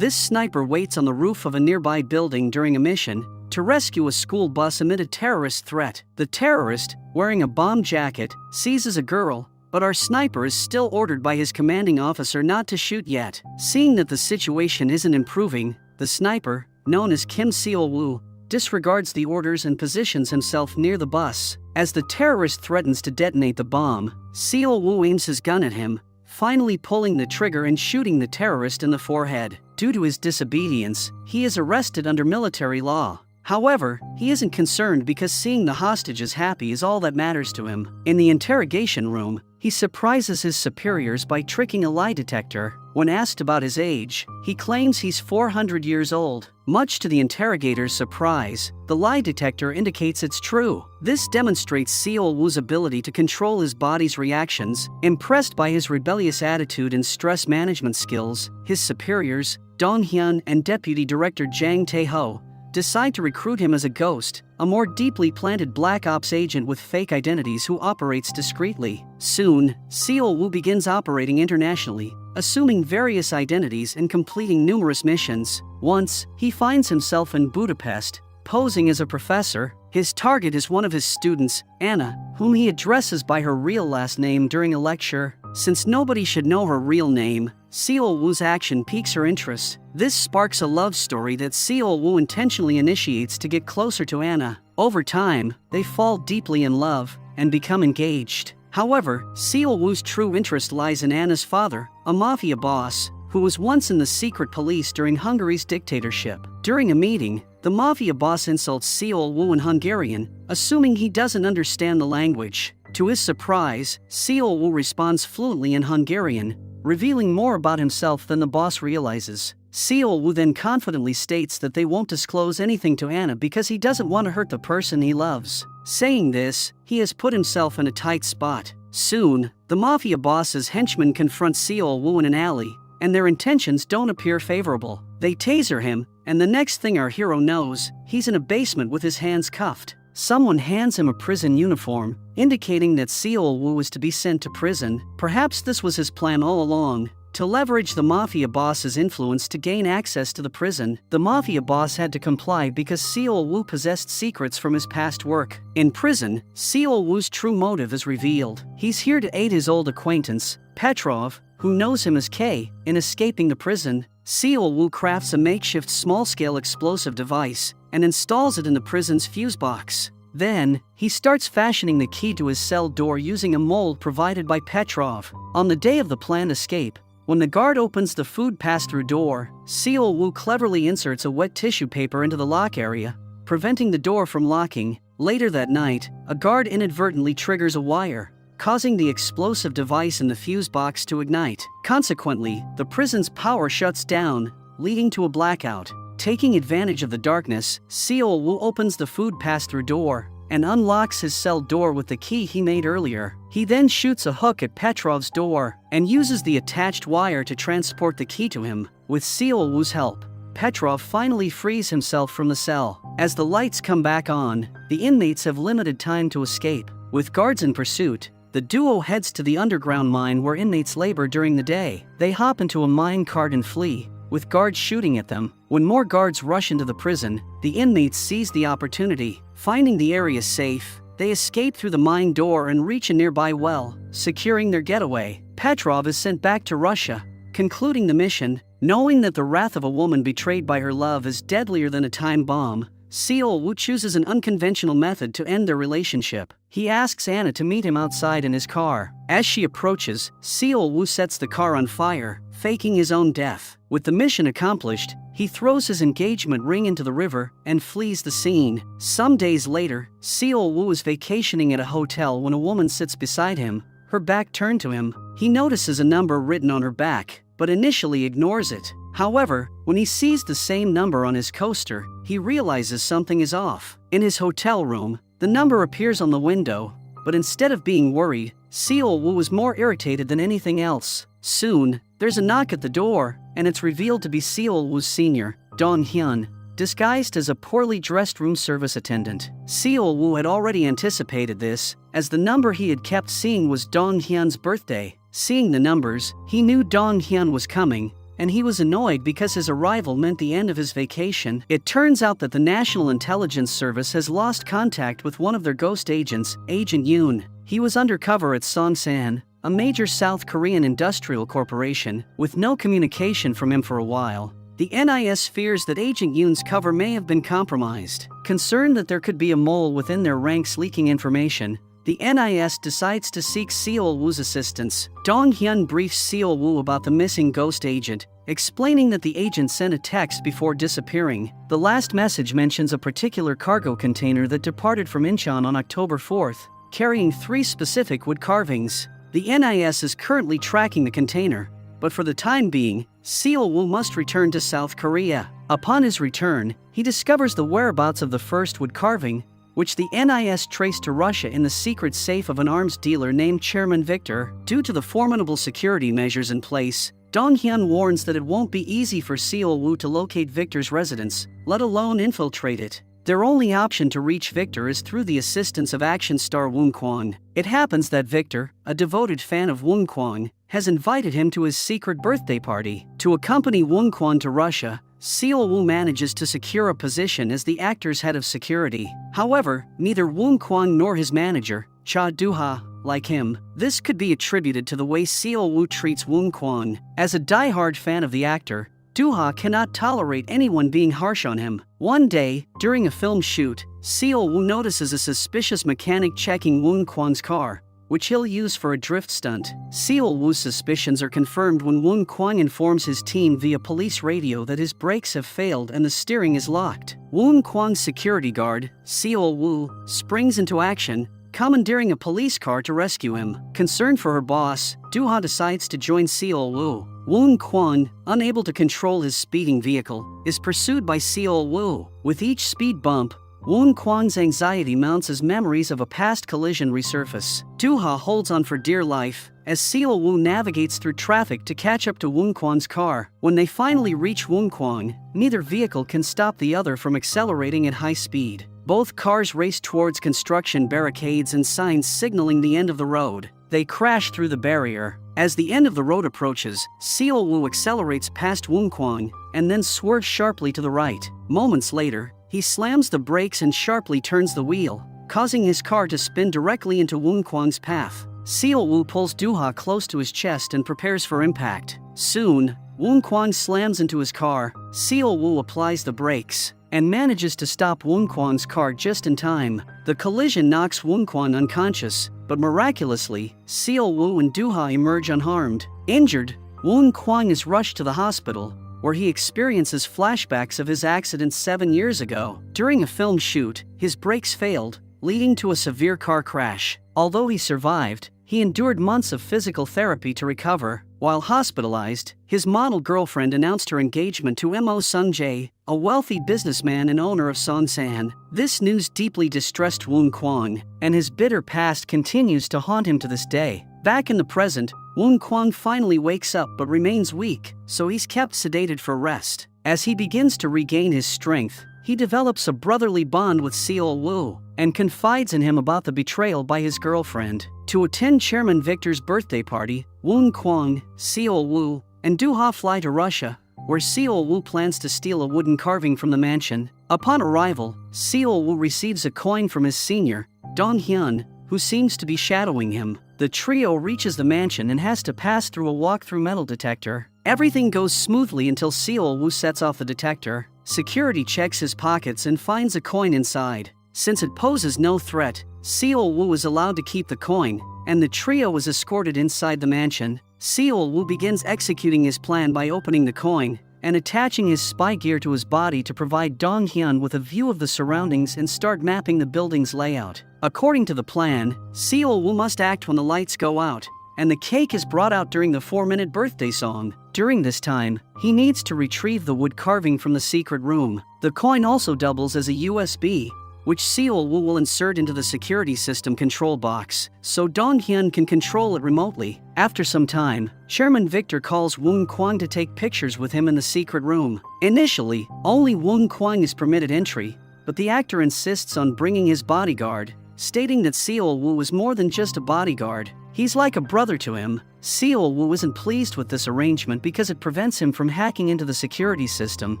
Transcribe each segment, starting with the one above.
This sniper waits on the roof of a nearby building during a mission to rescue a school bus amid a terrorist threat. The terrorist, wearing a bomb jacket, seizes a girl, but our sniper is still ordered by his commanding officer not to shoot yet. Seeing that the situation isn't improving, the sniper, known as Kim Seol-woo, disregards the orders and positions himself near the bus. As the terrorist threatens to detonate the bomb, Seol-woo aims his gun at him, finally pulling the trigger and shooting the terrorist in the forehead. Due to his disobedience, he is arrested under military law. However, he isn't concerned because seeing the hostages happy is all that matters to him. In the interrogation room, he surprises his superiors by tricking a lie detector. When asked about his age, he claims he's 400 years old. Much to the interrogator's surprise, the lie detector indicates it's true. This demonstrates Seol-woo's ability to control his body's reactions. Impressed by his rebellious attitude and stress management skills, his superiors, Dong-hyun and Deputy Director Jang Tae-ho, decide to recruit him as a ghost, a more deeply planted Black Ops agent with fake identities who operates discreetly. Soon, Seol-woo begins operating internationally, assuming various identities and completing numerous missions. Once, he finds himself in Budapest, posing as a professor. His target is one of his students, Anna, whom he addresses by her real last name during a lecture. Since nobody should know her real name, Seol-woo's action piques her interest. This sparks a love story that Seol-woo intentionally initiates to get closer to Anna. Over time, they fall deeply in love and become engaged. However, Seol-woo's true interest lies in Anna's father, a mafia boss, who was once in the secret police during Hungary's dictatorship. During a meeting, the mafia boss insults Seol-woo in Hungarian, assuming he doesn't understand the language. To his surprise, Seol-woo responds fluently in Hungarian, revealing more about himself than the boss realizes. Seol-woo then confidently states that they won't disclose anything to Anna because he doesn't want to hurt the person he loves. Saying this, he has put himself in a tight spot. Soon, the mafia boss's henchmen confront Seol-woo in an alley, and their intentions don't appear favorable. They taser him, and the next thing our hero knows, he's in a basement with his hands cuffed. Someone hands him a prison uniform, indicating that Seol-woo is to be sent to prison. Perhaps this was his plan all along, to leverage the mafia boss's influence to gain access to the prison. The mafia boss had to comply because Seol-woo possessed secrets from his past work. In prison, Seol-woo's true motive is revealed. He's here to aid his old acquaintance, Petrov, who knows him as K, in escaping the prison. Seol-woo crafts a makeshift small-scale explosive device and installs it in the prison's fuse box. Then, he starts fashioning the key to his cell door using a mold provided by Petrov. On the day of the planned escape, when the guard opens the food pass-through door, Seol-woo cleverly inserts a wet tissue paper into the lock area, preventing the door from locking. Later that night, a guard inadvertently triggers a wire, causing the explosive device in the fuse box to ignite. Consequently, the prison's power shuts down, leading to a blackout. Taking advantage of the darkness, Seol-woo opens the food pass-through door and unlocks his cell door with the key he made earlier. He then shoots a hook at Petrov's door and uses the attached wire to transport the key to him. With Seol-woo's help, Petrov finally frees himself from the cell. As the lights come back on, the inmates have limited time to escape. With guards in pursuit, the duo heads to the underground mine where inmates labor during the day. They hop into a mine cart and flee, with guards shooting at them. When more guards rush into the prison, the inmates seize the opportunity. Finding the area safe, they escape through the mine door and reach a nearby well, securing their getaway. Petrov is sent back to Russia, concluding the mission. Knowing that the wrath of a woman betrayed by her love is deadlier than a time bomb, Seol-woo chooses an unconventional method to end their relationship. He asks Anna to meet him outside in his car. As she approaches, Seol-woo sets the car on fire, faking his own death. With the mission accomplished, he throws his engagement ring into the river and flees the scene. Some days later, Seol-woo is vacationing at a hotel when a woman sits beside him, her back turned to him. He notices a number written on her back, but initially ignores it. However, when he sees the same number on his coaster, he realizes something is off. In his hotel room, the number appears on the window, but instead of being worried, Seol-woo is more irritated than anything else. Soon, there's a knock at the door, and it's revealed to be Seol-woo's senior, Dong-hyun, disguised as a poorly dressed room service attendant. Seol-woo had already anticipated this, as the number he had kept seeing was Dong-hyun's birthday. Seeing the numbers, he knew Dong-hyun was coming, and he was annoyed because his arrival meant the end of his vacation. It turns out that the National Intelligence Service has lost contact with one of their ghost agents, Agent Yoon. He was undercover at Songsan, a major South Korean industrial corporation, with no communication from him for a while. The NIS fears that Agent Yoon's cover may have been compromised. Concerned that there could be a mole within their ranks leaking information, the NIS decides to seek Seol-woo's assistance. Dong-hyun briefs Seol-woo about the missing ghost agent, explaining that the agent sent a text before disappearing. The last message mentions a particular cargo container that departed from Incheon on October 4th, carrying 3 specific wood carvings. The NIS is currently tracking the container, but for the time being, Seol-woo must return to South Korea. Upon his return, he discovers the whereabouts of the first wood carving, which the NIS traced to Russia in the secret safe of an arms dealer named Chairman Victor. Due to the formidable security measures in place, Dong-hyun warns that it won't be easy for Seol-woo to locate Victor's residence, let alone infiltrate it. Their only option to reach Victor is through the assistance of action star Woon Kwang. It happens that Victor, a devoted fan of Woon Kwang, has invited him to his secret birthday party. To accompany Woon Kwang to Russia, Seol-woo manages to secure a position as the actor's head of security. However, neither Woon Kwang nor his manager, Cha Do-ha, like him. This could be attributed to the way Seol-woo treats Woon Kwang. As a die-hard fan of the actor, Do-ha cannot tolerate anyone being harsh on him. One day, during a film shoot, Seol-woo notices a suspicious mechanic checking Woon Kwang's car, which he'll use for a drift stunt. Seol-woo's suspicions are confirmed when Woon Kwang informs his team via police radio that his brakes have failed and the steering is locked. Woon Kwang's security guard, Seol-woo, springs into action, commandeering a police car to rescue him. Concerned for her boss, Do-ha decides to join Seol-woo. Woon Kwang, unable to control his speeding vehicle, is pursued by Seol-woo. With each speed bump, Woon Kwang's anxiety mounts as memories of a past collision resurface. Do-ha holds on for dear life as Seol-woo navigates through traffic to catch up to Woon Kwang's car. When they finally reach Woon Kwang, neither vehicle can stop the other from accelerating at high speed. Both cars race towards construction barricades and signs signaling the end of the road. They crash through the barrier. As the end of the road approaches, Seol-woo accelerates past Woon Kwang and then swerves sharply to the right. Moments later, he slams the brakes and sharply turns the wheel, causing his car to spin directly into Woon Kwang's path. Seol-woo pulls Do-ha close to his chest and prepares for impact. Soon, Woon Kwang slams into his car. Seol-woo applies the brakes and manages to stop Woon Kwang's car just in time. The collision knocks Woon Kwang unconscious, but miraculously, Seol-woo and Do-ha emerge unharmed. Injured, Woon Kwang is rushed to the hospital, where he experiences flashbacks of his accident 7 years ago. During a film shoot, his brakes failed, leading to a severe car crash. Although he survived, he endured months of physical therapy to recover. While hospitalized, his model girlfriend announced her engagement to Mo Sung-jae, a wealthy businessman and owner of Songsan. This news deeply distressed Woon Kwang, and his bitter past continues to haunt him to this day. Back in the present, Woon Kwang finally wakes up but remains weak, so he's kept sedated for rest. As he begins to regain his strength, he develops a brotherly bond with Seol-woo and confides in him about the betrayal by his girlfriend. To attend Chairman Victor's birthday party, Woon Kwang, Seol-woo, and Do-ha fly to Russia, where Seol-woo plans to steal a wooden carving from the mansion. Upon arrival, Seol-woo receives a coin from his senior, Dong-hyun, who seems to be shadowing him. The trio reaches the mansion and has to pass through a walk-through metal detector. Everything goes smoothly until Seol-woo sets off the detector. Security checks his pockets and finds a coin inside. Since it poses no threat, Seol-woo is allowed to keep the coin, and the trio is escorted inside the mansion. Seol-woo begins executing his plan by opening the coin and attaching his spy gear to his body to provide Dong-hyun with a view of the surroundings and start mapping the building's layout. According to the plan, Seol-woo must act when the lights go out, and the cake is brought out during the 4-minute birthday song. During this time, he needs to retrieve the wood carving from the secret room. The coin also doubles as a USB, which Seol-woo will insert into the security system control box, so Dong-hyun can control it remotely. After some time, Chairman Victor calls Woon Kwang to take pictures with him in the secret room. Initially, only Woon Kwang is permitted entry, but the actor insists on bringing his bodyguard, stating that Seol-woo is more than just a bodyguard. He's like a brother to him. Seol Woo isn't pleased with this arrangement because it prevents him from hacking into the security system.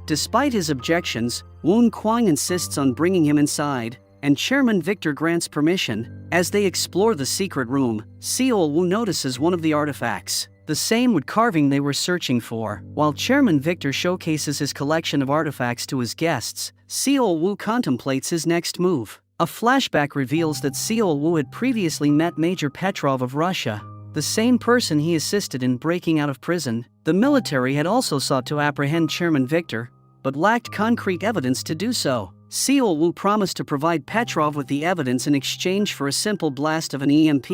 Despite his objections, Woon Kwang insists on bringing him inside, and Chairman Victor grants permission. As they explore the secret room, Seol Woo notices one of the artifacts, the same wood carving they were searching for. While Chairman Victor showcases his collection of artifacts to his guests, Seol Woo contemplates his next move. A flashback reveals that Seol Woo had previously met Major Petrov of Russia, the same person he assisted in breaking out of prison. The military had also sought to apprehend Chairman Victor, but lacked concrete evidence to do so. Seol Woo promised to provide Petrov with the evidence in exchange for a simple blast of an EMP,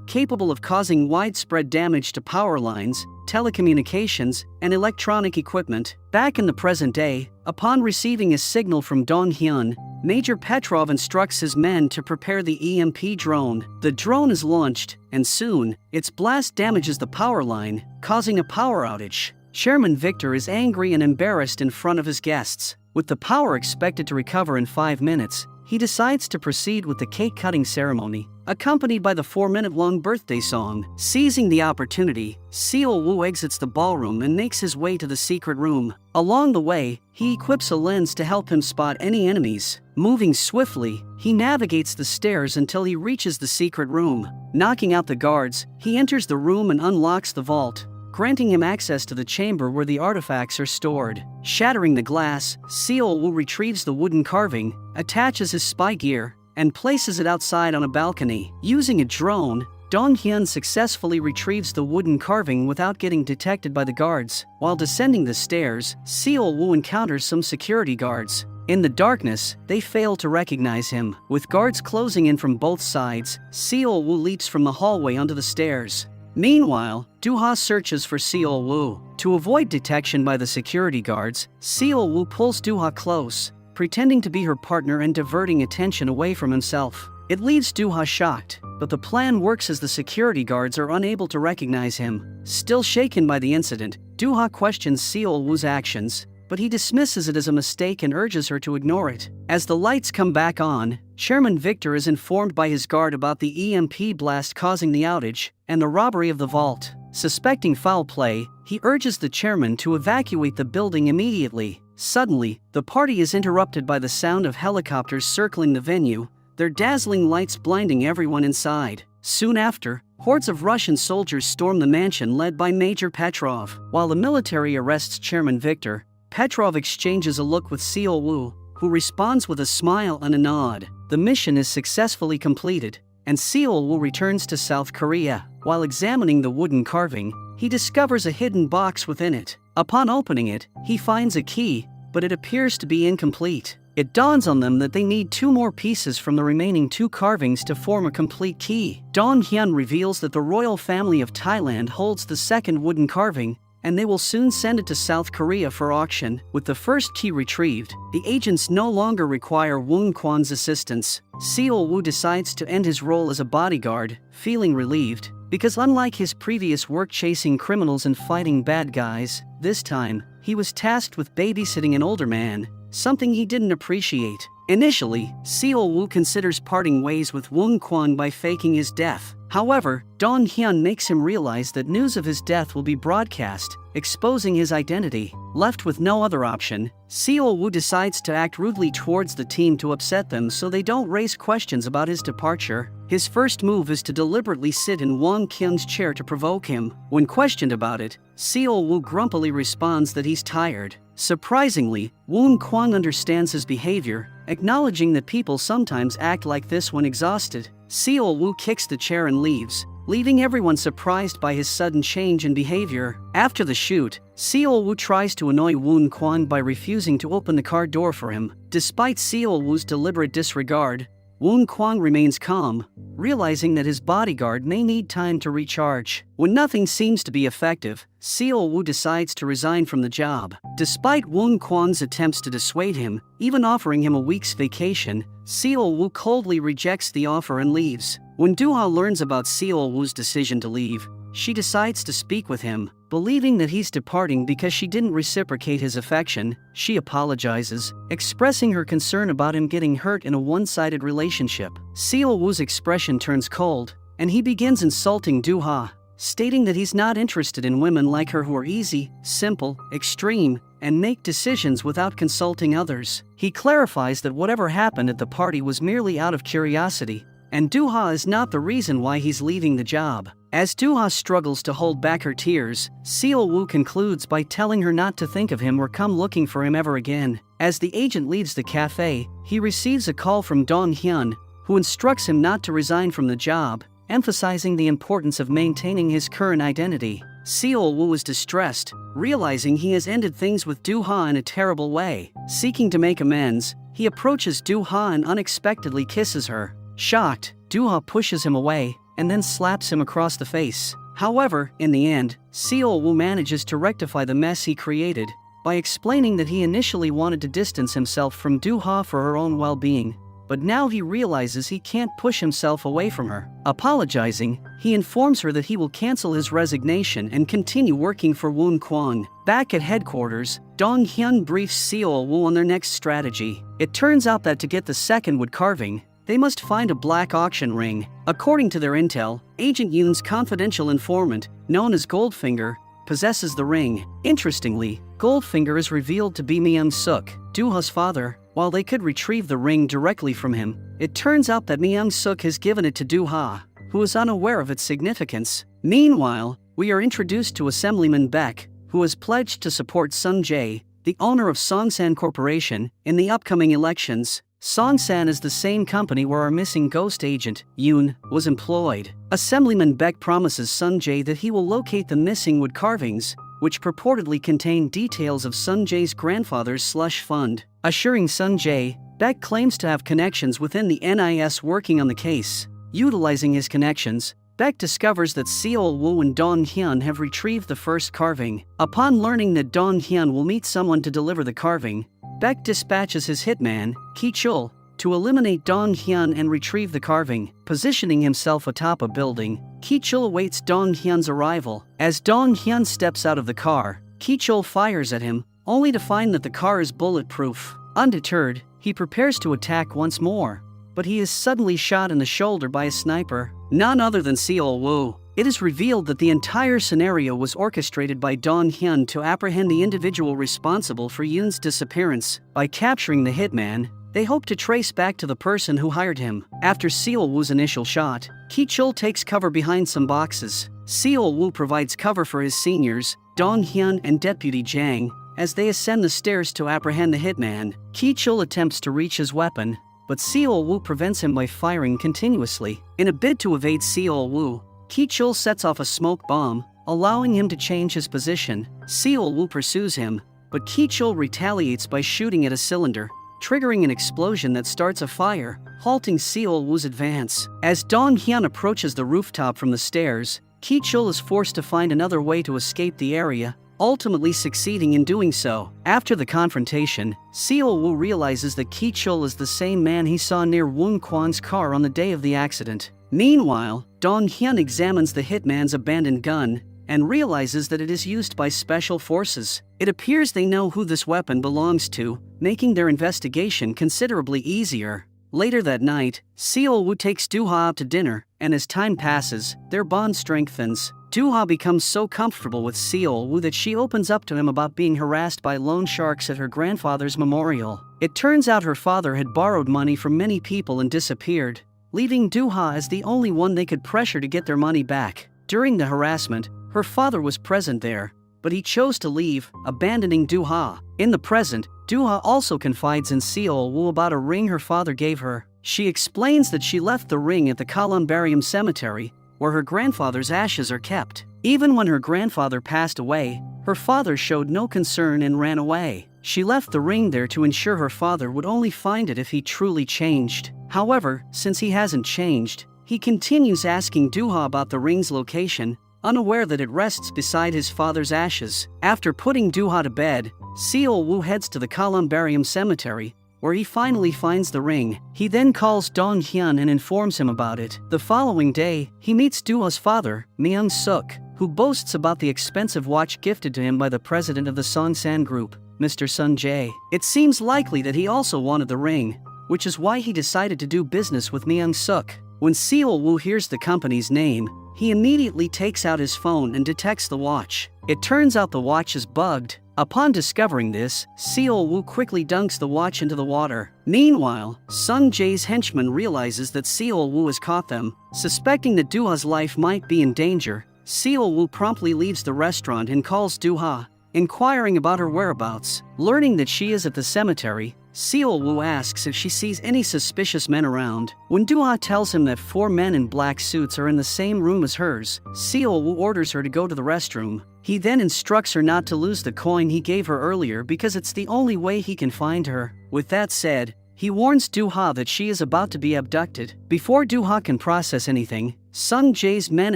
capable of causing widespread damage to power lines, telecommunications, and electronic equipment. Back in the present day, upon receiving a signal from Dong Hyun, Major Petrov instructs his men to prepare the EMP drone. The drone is launched, and soon, its blast damages the power line, causing a power outage. Chairman Victor is angry and embarrassed in front of his guests. With the power expected to recover in 5 minutes, he decides to proceed with the cake-cutting ceremony, accompanied by the 4-minute-long birthday song. Seizing the opportunity, Seol Woo exits the ballroom and makes his way to the secret room. Along the way, he equips a lens to help him spot any enemies. Moving swiftly, he navigates the stairs until he reaches the secret room. Knocking out the guards, he enters the room and unlocks the vault, granting him access to the chamber where the artifacts are stored. Shattering the glass, Seol Woo retrieves the wooden carving, attaches his spy gear, and places it outside on a balcony. Using a drone, Dong Hyun successfully retrieves the wooden carving without getting detected by the guards. While descending the stairs, Seol Woo encounters some security guards. In the darkness, they fail to recognize him. With guards closing in from both sides, Seol Woo leaps from the hallway onto the stairs. Meanwhile, Doo-ha searches for Seol Woo. To avoid detection by the security guards, Seol Woo pulls Doo-ha close, pretending to be her partner and diverting attention away from himself. It leaves Doo-ha shocked, but the plan works as the security guards are unable to recognize him. Still shaken by the incident, Doo-ha questions Seol Woo's actions, but he dismisses it as a mistake and urges her to ignore it. As the lights come back on, Chairman Victor is informed by his guard about the EMP blast causing the outage and the robbery of the vault. Suspecting foul play, he urges the chairman to evacuate the building immediately. Suddenly, the party is interrupted by the sound of helicopters circling the venue, their dazzling lights blinding everyone inside. Soon after, hordes of Russian soldiers storm the mansion led by Major Petrov. While the military arrests Chairman Victor, Petrov exchanges a look with Seol Woo, who responds with a smile and a nod. The mission is successfully completed, and Seol Woo returns to South Korea. While examining the wooden carving, he discovers a hidden box within it. Upon opening it, he finds a key, but it appears to be incomplete. It dawns on them that they need 2 more pieces from the remaining 2 carvings to form a complete key. Dong Hyun reveals that the royal family of Thailand holds the second wooden carving, and they will soon send it to South Korea for auction. With the first key retrieved, the agents no longer require Woon Kwang's assistance. Seol Woo decides to end his role as a bodyguard, feeling relieved, because unlike his previous work chasing criminals and fighting bad guys, this time, he was tasked with babysitting an older man, something he didn't appreciate. Initially, Seol Woo considers parting ways with Woon Kwang by faking his death. However, Dong Hyun makes him realize that news of his death will be broadcast, exposing his identity. Left with no other option, Seol Woo decides to act rudely towards the team to upset them so they don't raise questions about his departure. His first move is to deliberately sit in Wong Kyung's chair to provoke him. When questioned about it, Seol Woo grumpily responds that he's tired. Surprisingly, Woon Kwang understands his behavior, acknowledging that people sometimes act like this when exhausted. Seol Woo kicks the chair and leaves, leaving everyone surprised by his sudden change in behavior. After the shoot, Seol Woo tries to annoy Woon Kwang by refusing to open the car door for him. Despite Seol Woo's deliberate disregard, Woon Kwang remains calm, realizing that his bodyguard may need time to recharge. When nothing seems to be effective, Seol Woo decides to resign from the job. Despite Woon Kwang's attempts to dissuade him, even offering him a week's vacation, Seol Woo coldly rejects the offer and leaves. When Doo-ha learns about Seol Woo's decision to leave, she decides to speak with him. Believing that he's departing because she didn't reciprocate his affection, she apologizes, expressing her concern about him getting hurt in a one-sided relationship. Seol Woo's expression turns cold, and he begins insulting Doo-ha. stating that he's not interested in women like her who are easy, simple, extreme, and make decisions without consulting others. He clarifies that whatever happened at the party was merely out of curiosity, and Doo-ha is not the reason why he's leaving the job. As Doo-ha struggles to hold back her tears, Seol-woo concludes by telling her not to think of him or come looking for him ever again. As the agent leaves the cafe, he receives a call from Dong-hyun, who instructs him not to resign from the job, emphasizing the importance of maintaining his current identity. Seol-woo is distressed, realizing he has ended things with Doo-ha in a terrible way. Seeking to make amends, he approaches Doo-ha and unexpectedly kisses her. Shocked, Doo-ha pushes him away and then slaps him across the face. However, in the end, Seol-woo manages to rectify the mess he created by explaining that he initially wanted to distance himself from Doo-ha for her own well-being, but now he realizes he can't push himself away from her. Apologizing, he informs her that he will cancel his resignation and continue working for Woon Kwon. Back at headquarters, Dong-hyun briefs Seol-woo on their next strategy. It turns out that to get the second wood carving, they must find a black auction ring. According to their intel, Agent Yoon's confidential informant, known as Goldfinger, possesses the ring. Interestingly, Goldfinger is revealed to be Myung-suk, Doo-ha's father. While they could retrieve the ring directly from him, it turns out that Myung-suk has given it to Doo-ha, who is unaware of its significance. Meanwhile, we are introduced to Assemblyman Baek, who has pledged to support Sun Jae, the owner of Songsan Corporation, in the upcoming elections. Songsan is the same company where our missing ghost agent, Yoon, was employed. Assemblyman Baek promises Sun Jae that he will locate the missing wood carvings, which purportedly contain details of Sun Jae's grandfather's slush fund. Assuring Sun Jae, Baek claims to have connections within the NIS working on the case. Utilizing his connections, Baek discovers that Seol-woo and Dong-hyun have retrieved the first carving. Upon learning that Dong-hyun will meet someone to deliver the carving, Baek dispatches his hitman, Ki-chul, to eliminate Dong-hyun and retrieve the carving. Positioning himself atop a building, Ki-chul awaits Dong-hyun's arrival. As Dong-hyun steps out of the car, Ki-chul fires at him, only to find that the car is bulletproof. Undeterred, he prepares to attack once more, but he is suddenly shot in the shoulder by a sniper, none other than Seol-woo. It is revealed that the entire scenario was orchestrated by Dong-hyun to apprehend the individual responsible for Yoon's disappearance. By capturing the hitman, they hope to trace back to the person who hired him. After Seol-woo's initial shot, Ki-chul takes cover behind some boxes. Seol-woo provides cover for his seniors, Dong-hyun and Deputy Jang, as they ascend the stairs to apprehend the hitman. Ki-chul attempts to reach his weapon, but Seol-woo prevents him by firing continuously. In a bid to evade Seol-woo, Ki-chul sets off a smoke bomb, allowing him to change his position. Seol-woo pursues him, but Ki-chul retaliates by shooting at a cylinder, triggering an explosion that starts a fire, halting Seol-woo's advance. As Dong-hyun approaches the rooftop from the stairs, Ki-chul is forced to find another way to escape the area, ultimately succeeding in doing so. After the confrontation, Seol-woo realizes that Ki-chul is the same man he saw near Woon Kwon's car on the day of the accident. Meanwhile, Dong-hyun examines the hitman's abandoned gun and realizes that it is used by special forces. It appears they know who this weapon belongs to, making their investigation considerably easier. Later that night, Seol-woo takes Doo-ha out to dinner, and as time passes, their bond strengthens. Doo-ha becomes so comfortable with Seol-woo that she opens up to him about being harassed by loan sharks at her grandfather's memorial. It turns out her father had borrowed money from many people and disappeared, leaving Doo-ha as the only one they could pressure to get their money back. During the harassment, her father was present there, but he chose to leave, abandoning Doo-ha. In the present, Doo-ha also confides in Seol-woo about a ring her father gave her. She explains that she left the ring at the Columbarium Cemetery, where her grandfather's ashes are kept. Even when her grandfather passed away, her father showed no concern and ran away. She left the ring there to ensure her father would only find it if he truly changed. However, since he hasn't changed, he continues asking Doo-ha about the ring's location, unaware that it rests beside his father's ashes. After putting Doo-ha to bed, Seol-woo heads to the Columbarium Cemetery, where he finally finds the ring. He then calls Dong-hyun and informs him about it. The following day, he meets Doo-ha's father, Myung-suk, who boasts about the expensive watch gifted to him by the president of the Songsan Group, Mr. Sun Jae. It seems likely that he also wanted the ring, which is why he decided to do business with Myung-suk. When Seol-woo hears the company's name, he immediately takes out his phone and detects the watch. It turns out the watch is bugged. Upon discovering this, Seol Woo quickly dunks the watch into the water. Meanwhile, Sung Jae's henchman realizes that Seol Woo has caught them. Suspecting that Dooha's life might be in danger, Seol Woo promptly leaves the restaurant and calls Dooha, inquiring about her whereabouts. Learning that she is at the cemetery, Seol Woo asks if she sees any suspicious men around. When Dooha tells him that 4 men in black suits are in the same room as hers, Seol Woo orders her to go to the restroom. He then instructs her not to lose the coin he gave her earlier because it's the only way he can find her. With that said, he warns Dooha that she is about to be abducted. Before Dooha can process anything, Sung Jae's men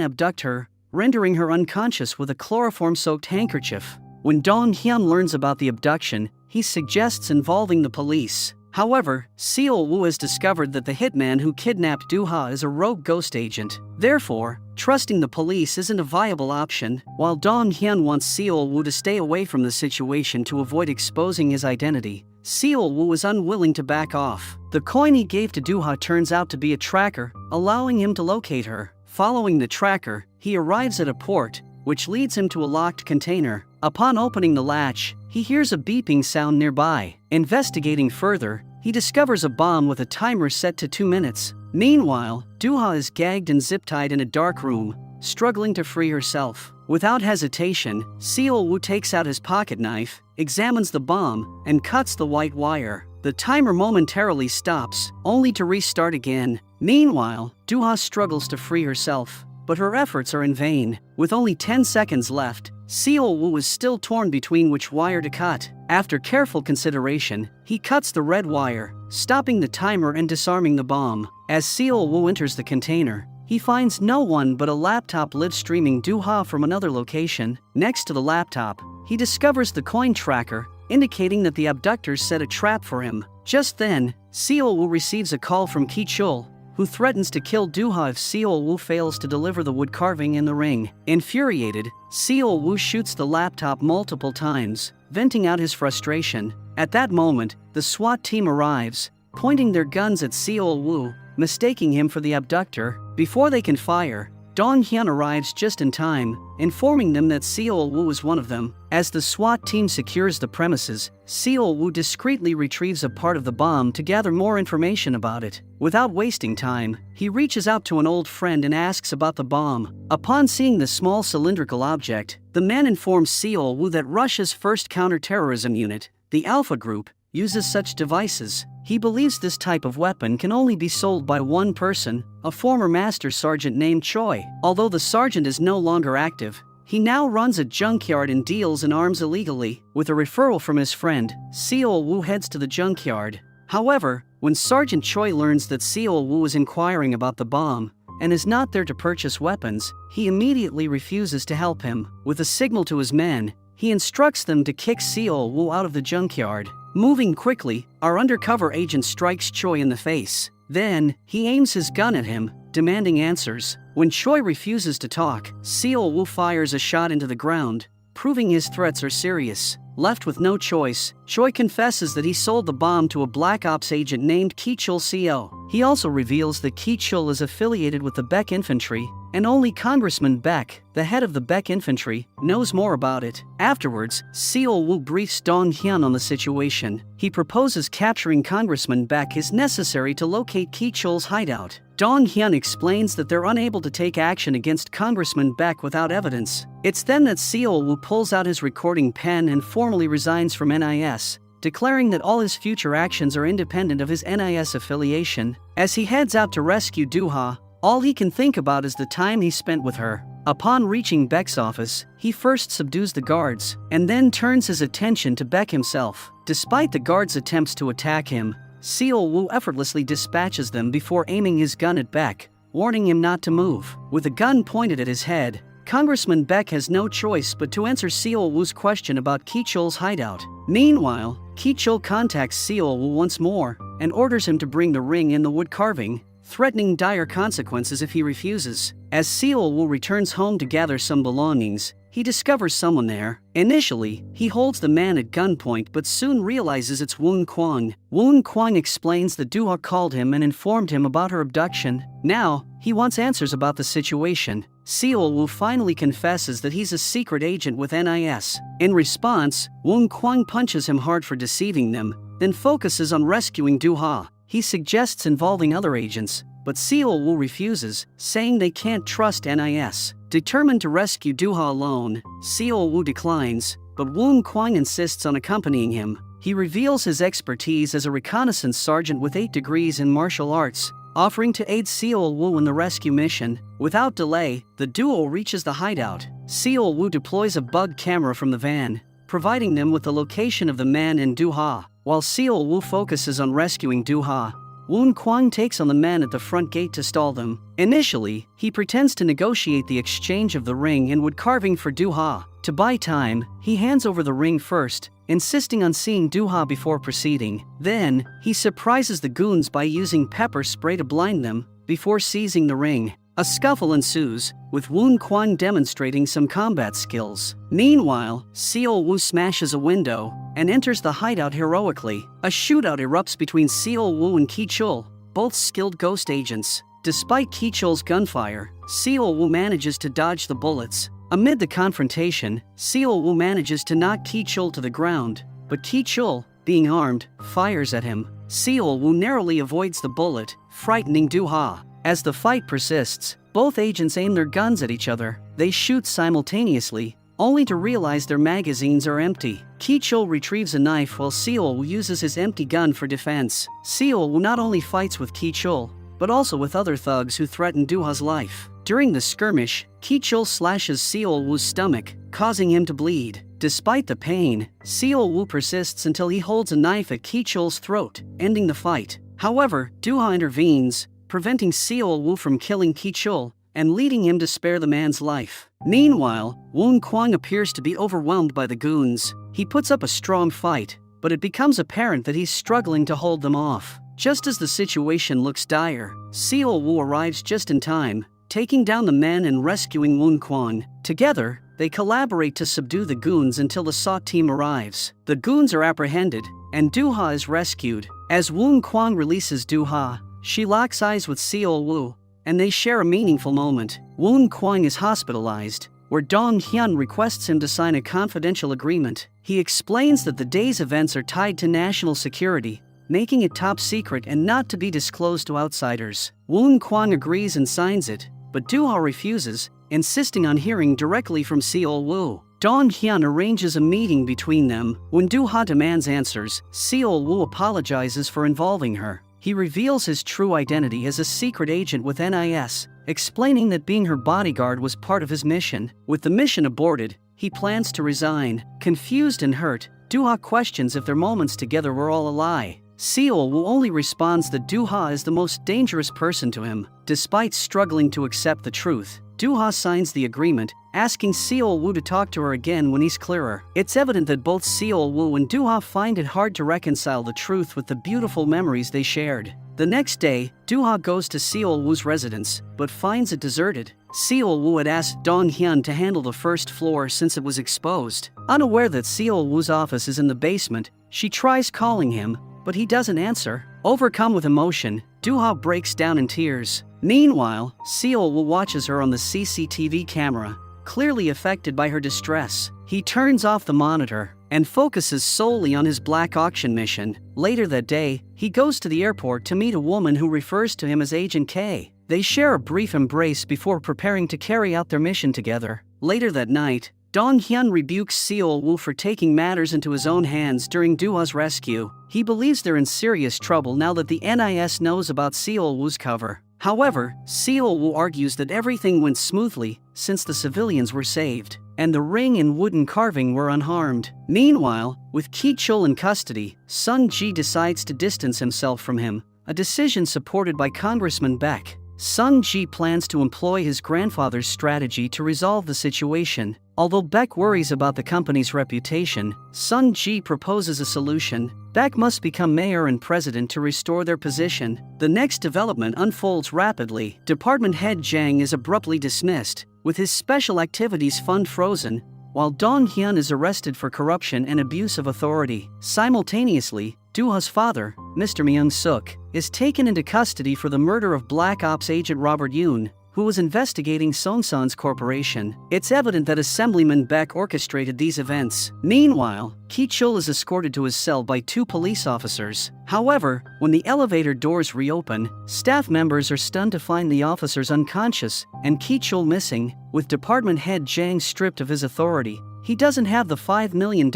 abduct her, rendering her unconscious with a chloroform-soaked handkerchief. When Dong Hyun learns about the abduction, he suggests involving the police. However, Seol Woo has discovered that the hitman who kidnapped Dooha is a rogue ghost agent. Therefore, trusting the police isn't a viable option. While Dong Hyun wants Seol Woo to stay away from the situation to avoid exposing his identity, Seol Woo is unwilling to back off. The coin he gave to Dooha turns out to be a tracker, allowing him to locate her. Following the tracker, he arrives at a port, which leads him to a locked container. Upon opening the latch, he hears a beeping sound nearby. Investigating further, he discovers a bomb with a timer set to 2 minutes. Meanwhile, Dooha is gagged and zip-tied in a dark room, struggling to free herself. Without hesitation, Seol Woo takes out his pocket knife, examines the bomb, and cuts the white wire. The timer momentarily stops, only to restart again. Meanwhile, Dooha struggles to free herself, but her efforts are in vain. With only 10 seconds left, Seol Woo is still torn between which wire to cut. After careful consideration, he cuts the red wire, stopping the timer and disarming the bomb. As Seol Woo enters the container, he finds no one but a laptop live streaming Dooha from another location. Next to the laptop, he discovers the coin tracker, indicating that the abductors set a trap for him. Just then, Seol Woo receives a call from Ki Chul, who threatens to kill Dooha if Seol Woo fails to deliver the wood carving in the ring. Infuriated, Seol Woo shoots the laptop multiple times, venting out his frustration. At that moment, the SWAT team arrives, pointing their guns at Seol Woo, mistaking him for the abductor. Before they can fire, Dong Hyun arrives just in time, informing them that Seol Woo is one of them. As the SWAT team secures the premises, Seol Woo discreetly retrieves a part of the bomb to gather more information about it. Without wasting time, he reaches out to an old friend and asks about the bomb. Upon seeing the small cylindrical object, the man informs Seol Woo that Russia's first counterterrorism unit, the Alpha Group, uses such devices. He believes this type of weapon can only be sold by one person, a former master sergeant named Choi. Although the sergeant is no longer active, he now runs a junkyard and deals in arms illegally. With a referral from his friend, Seol Woo heads to the junkyard. However, when Sergeant Choi learns that Seol Woo is inquiring about the bomb and is not there to purchase weapons, he immediately refuses to help him. With a signal to his men, he instructs them to kick Seol Woo out of the junkyard. Moving quickly, our undercover agent strikes Choi in the face. Then, he aims his gun at him, demanding answers. When Choi refuses to talk, Seol Woo fires a shot into the ground, proving his threats are serious. Left with no choice, Choi confesses that he sold the bomb to a Black Ops agent named Ki Chul Seo. He also reveals that Ki Chul is affiliated with the Baek Infantry, and only Congressman Baek, the head of the Baek Infantry, knows more about it. Afterwards, Seol Woo briefs Dong Hyun on the situation. He proposes capturing Congressman Baek is necessary to locate Ki Chul's hideout. Dong Hyun explains that they're unable to take action against Congressman Baek without evidence. It's then that Seol Woo pulls out his recording pen and formally resigns from NIS, declaring that all his future actions are independent of his NIS affiliation. As he heads out to rescue Dooha, all he can think about is the time he spent with her. Upon reaching Baek's office, he first subdues the guards, and then turns his attention to Baek himself. Despite the guards' attempts to attack him, Seol Woo effortlessly dispatches them before aiming his gun at Baek, warning him not to move. With a gun pointed at his head, Congressman Baek has no choice but to answer Seol Woo's question about Ki Chul's hideout. Meanwhile, Ki Chul contacts Seol Woo once more and orders him to bring the ring and the wood carving. threatening dire consequences if he refuses. As Seol-woo returns home to gather some belongings, he discovers someone there. Initially, he holds the man at gunpoint but soon realizes it's Woon Kwang. Woon Kwang explains that Doo-ha called him and informed him about her abduction. Now, he wants answers about the situation. Seol-woo finally confesses that he's a secret agent with NIS. In response, Woon Kwang punches him hard for deceiving them, then focuses on rescuing Doo-ha. He suggests involving other agents, but Seol-woo refuses, saying they can't trust NIS. Determined to rescue Doo-ha alone, Seol-woo declines, but Woon Kwang insists on accompanying him. He reveals his expertise as a reconnaissance sergeant with 8 degrees in martial arts, offering to aid Seol-woo in the rescue mission. Without delay, the duo reaches the hideout. Seol-woo deploys a bug camera from the van, providing them with the location of the man and Doo-ha. While Seol-woo focuses on rescuing Doo-ha, Woon Kwang takes on the man at the front gate to stall them. Initially, he pretends to negotiate the exchange of the ring and wood carving for Doo-ha. To buy time, he hands over the ring first, insisting on seeing Doo-ha before proceeding. Then, he surprises the goons by using pepper spray to blind them, before seizing the ring. A scuffle ensues, with Woon Kwang demonstrating some combat skills. Meanwhile, Seol-woo smashes a window and enters the hideout heroically. A shootout erupts between Seol-woo and Ki-chul, both skilled ghost agents. Despite Ki-chul's gunfire, Seol-woo manages to dodge the bullets. Amid the confrontation, Seol-woo manages to knock Ki-chul to the ground, but Ki-chul, being armed, fires at him. Seol-woo narrowly avoids the bullet, frightening Doo-ha. As the fight persists, both agents aim their guns at each other. They shoot simultaneously, only to realize their magazines are empty. Ki-chul retrieves a knife while Seol-woo uses his empty gun for defense. Seol-woo not only fights with Ki-chul, but also with other thugs who threaten Doo-ha's life. During the skirmish, Ki-chul slashes Seol-woo's stomach, causing him to bleed. Despite the pain, Seol-woo persists until he holds a knife at Ki-chul's throat, ending the fight. However, Doo-ha intervenes, preventing Seol-woo from killing Ki-chul and leading him to spare the man's life. Meanwhile, Woon Kwang appears to be overwhelmed by the goons. He puts up a strong fight, but it becomes apparent that he's struggling to hold them off. Just as the situation looks dire, Seol-woo arrives just in time, taking down the men and rescuing Woon Kwang. Together, they collaborate to subdue the goons until the SWAT team arrives. The goons are apprehended, and Doo-ha is rescued. As Woon Kwang releases Doo-ha, she locks eyes with Seol-woo, and they share a meaningful moment. Woon Kwang is hospitalized, where Dong Hyun requests him to sign a confidential agreement. He explains that the day's events are tied to national security, making it top secret and not to be disclosed to outsiders. Woon Kwang agrees and signs it, but Doo-ha refuses, insisting on hearing directly from Seol-woo. Dong Hyun arranges a meeting between them. When Doo-ha demands answers, Seol-woo apologizes for involving her. He reveals his true identity as a secret agent with NIS, explaining that being her bodyguard was part of his mission. With the mission aborted, he plans to resign. Confused and hurt, Doo-ha questions if their moments together were all a lie. Seol-woo only responds that Doo-ha is the most dangerous person to him. Despite struggling to accept the truth, Doo-ha signs the agreement, asking Seol-woo to talk to her again when he's clearer. It's evident that both Seol-woo and Doo-ha find it hard to reconcile the truth with the beautiful memories they shared. The next day, Doo-ha goes to Seol-woo's residence, but finds it deserted. Seol-woo had asked Dong Hyun to handle the first floor since it was exposed. Unaware that Seol-woo's office is in the basement, she tries calling him, but he doesn't answer. Overcome with emotion, Doo-ha breaks down in tears. Meanwhile, Seol-woo watches her on the CCTV camera, clearly affected by her distress. He turns off the monitor and focuses solely on his black auction mission. Later that day, he goes to the airport to meet a woman who refers to him as Agent K. They share a brief embrace before preparing to carry out their mission together. Later that night, Dong Hyun rebukes Seol-woo for taking matters into his own hands during Doo-ha's rescue. He believes they're in serious trouble now that the NIS knows about Seol-woo's cover. However, Seol-woo argues that everything went smoothly since the civilians were saved, and the ring and wooden carving were unharmed. Meanwhile, with Ki-chul in custody, Sung Ji decides to distance himself from him, a decision supported by Congressman Baek. Sung Ji plans to employ his grandfather's strategy to resolve the situation. Although Baek worries about the company's reputation, Sung Ji proposes a solution. Baek must become mayor and president to restore their position. The next development unfolds rapidly. Department head Jang is abruptly dismissed, with his special activities fund frozen, while Dong Hyun is arrested for corruption and abuse of authority. Simultaneously, Doo-ha's father, Mr. Myung-suk, is taken into custody for the murder of Black Ops agent Robert Yoon, who was investigating Songsan's corporation. It's evident that Assemblyman Baek orchestrated these events. Meanwhile, Ki-chul is escorted to his cell by 2 police officers. However, when the elevator doors reopen, staff members are stunned to find the officers unconscious and Ki-chul missing. With department head Jang stripped of his authority, he doesn't have the $5 million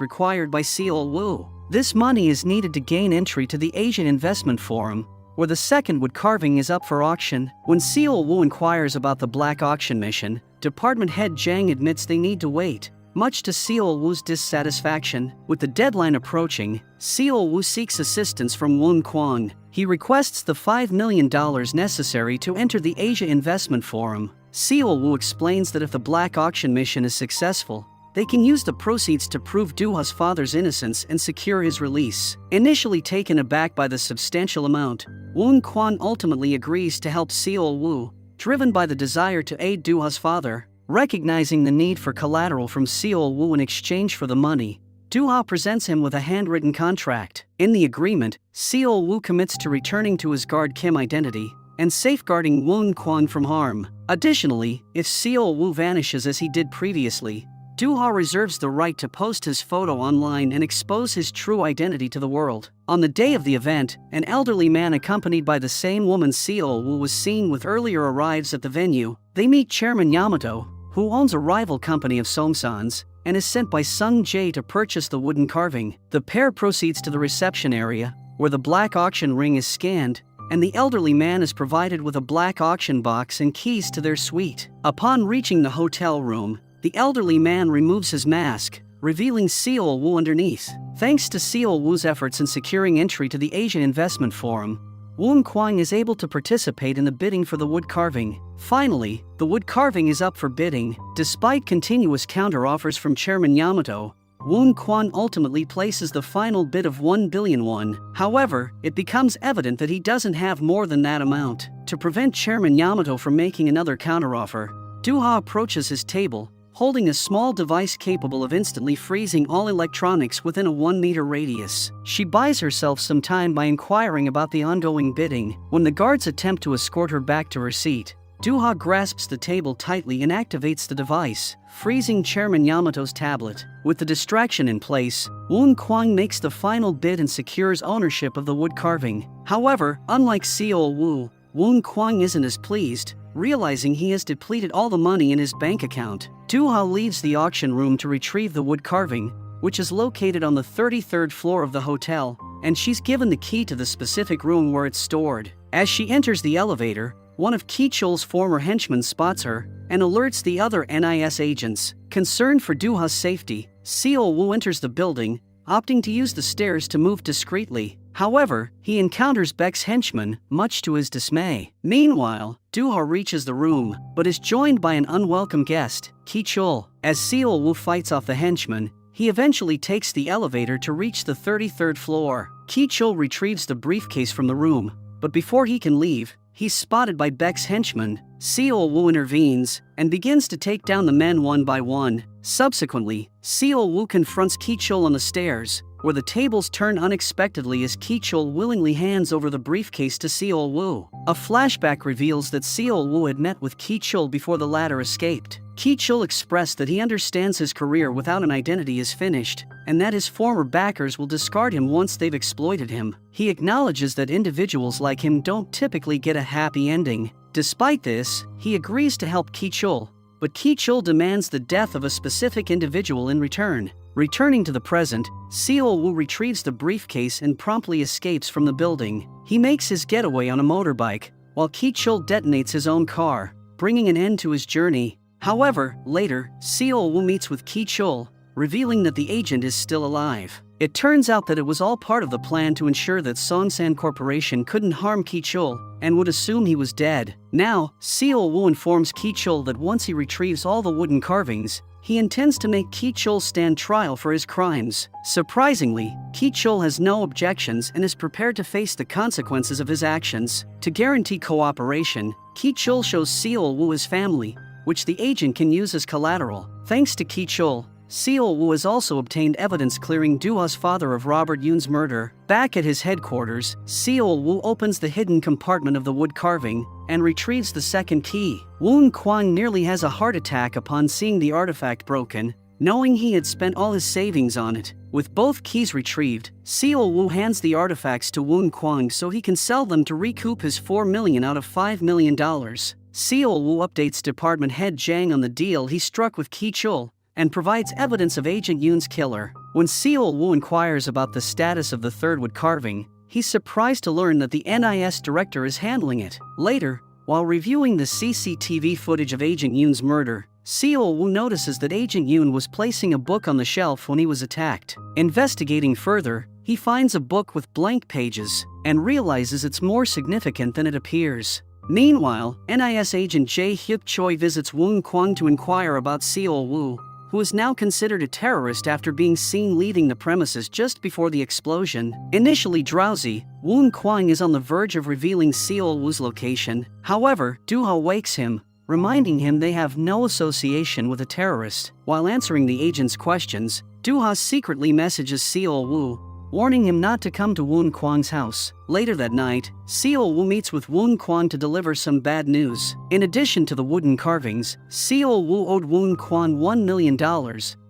required by Seol-woo. This money is needed to gain entry to the Asian Investment Forum, where the second wood carving is up for auction. When Seol-woo inquires about the black auction mission, department head Jang admits they need to wait, much to Seol-woo's dissatisfaction. With the deadline approaching, Seol-woo seeks assistance from Woon Kwon. He requests the $5 million necessary to enter the Asia Investment Forum. Seol-woo explains that if the black auction mission is successful, they can use the proceeds to prove Doo-ha's father's innocence and secure his release. Initially taken aback by the substantial amount, Woon Kwon ultimately agrees to help Seol-woo, driven by the desire to aid Doo-ha's father. Recognizing the need for collateral from Seol-woo in exchange for the money, Doo-ha presents him with a handwritten contract. In the agreement, Seol-woo commits to returning to his guard Kim identity and safeguarding Woon Kwon from harm. Additionally, if Seol-woo vanishes as he did previously, Doo-ha reserves the right to post his photo online and expose his true identity to the world. On the day of the event, an elderly man accompanied by the same woman Seol-woo was seen with earlier arrives at the venue. They meet Chairman Yamato, who owns a rival company of Songsan's, and is sent by Sung Jae to purchase the wooden carving. The pair proceeds to the reception area, where the black auction ring is scanned, and the elderly man is provided with a black auction box and keys to their suite. Upon reaching the hotel room, the elderly man removes his mask, revealing Seol-woo underneath. Thanks to Seol-woo's efforts in securing entry to the Asia Investment Forum, Woon Kwon is able to participate in the bidding for the wood carving. Finally, the wood carving is up for bidding. Despite continuous counter-offers from Chairman Yamato, Woon Kwon ultimately places the final bid of 1 billion won. However, it becomes evident that he doesn't have more than that amount. To prevent Chairman Yamato from making another counteroffer, Doo-ha approaches his table, holding a small device capable of instantly freezing all electronics within a 1-meter radius. She buys herself some time by inquiring about the ongoing bidding. When the guards attempt to escort her back to her seat, Doo-ha grasps the table tightly and activates the device, freezing Chairman Yamato's tablet. With the distraction in place, Woon Kwon makes the final bid and secures ownership of the wood carving. However, unlike Seol-woo, Woon Kwon isn't as pleased, realizing he has depleted all the money in his bank account. Doo-ha leaves the auction room to retrieve the wood carving, which is located on the 33rd floor of the hotel, and she's given the key to the specific room where it's stored. As she enters the elevator, one of Ki-chul's former henchmen spots her and alerts the other NIS agents. Concerned for Doo-ha's safety, Seol-woo enters the building, opting to use the stairs to move discreetly. However, he encounters Baek's henchman, much to his dismay. Meanwhile, Doo-ha reaches the room, but is joined by an unwelcome guest, Ki-chul. As Seol-woo fights off the henchman, he eventually takes the elevator to reach the 33rd floor. Ki-chul retrieves the briefcase from the room, but before he can leave, he's spotted by Baek's henchman. Seol-woo intervenes and begins to take down the men one by one. Subsequently, Seol-woo confronts Ki-chul on the stairs, where the tables turn unexpectedly as Ki-chul willingly hands over the briefcase to Seol-woo. A flashback reveals that Seol-woo had met with Ki-chul before the latter escaped. Ki-chul expressed that he understands his career without an identity is finished, and that his former backers will discard him once they've exploited him. He acknowledges that individuals like him don't typically get a happy ending. Despite this, he agrees to help Ki-chul, but Ki-chul demands the death of a specific individual in return. Returning to the present, Seol-woo retrieves the briefcase and promptly escapes from the building. He makes his getaway on a motorbike, while Ki-chul detonates his own car, bringing an end to his journey. However, later, Seol-woo meets with Ki-chul, revealing that the agent is still alive. It turns out that it was all part of the plan to ensure that Songsan Corporation couldn't harm Ki-chul and would assume he was dead. Now, Seol-woo informs Ki-chul that once he retrieves all the wooden carvings, he intends to make Ki-chul stand trial for his crimes. Surprisingly, Ki-chul has no objections and is prepared to face the consequences of his actions. To guarantee cooperation, Ki-chul shows Seol-woo his family, which the agent can use as collateral. Thanks to Ki-chul, Seol-woo has also obtained evidence clearing Do-ha's father of Robert Yoon's murder. Back at his headquarters, Seol-woo opens the hidden compartment of the wood carving and retrieves the second key. Woon Kwang nearly has a heart attack upon seeing the artifact broken, knowing he had spent all his savings on it. With both keys retrieved, Seol-woo hands the artifacts to Woon Kwang so he can sell them to recoup his $4 million out of $5 million. Seol-woo updates department head Jang on the deal he struck with Ki-chul and provides evidence of Agent Yoon's killer. When Seol-woo inquires about the status of the third wood carving, he's surprised to learn that the NIS director is handling it. Later, while reviewing the CCTV footage of Agent Yoon's murder, Seol-woo notices that Agent Yoon was placing a book on the shelf when he was attacked. Investigating further, he finds a book with blank pages and realizes it's more significant than it appears. Meanwhile, NIS agent Jae Hyuk Choi visits Woon Kwang to inquire about Seol-woo, who is now considered a terrorist after being seen leaving the premises just before the explosion. Initially drowsy, Woon Kwang is on the verge of revealing Seol-woo's location. However, Do-ha wakes him, reminding him they have no association with a terrorist. While answering the agent's questions, Do-ha secretly messages Seol-woo, warning him not to come to Woon Kwang's house. Later that night, Seol-woo meets with Woon Kwang to deliver some bad news. In addition to the wooden carvings, Seol-woo owed Woon Kwang $1 million,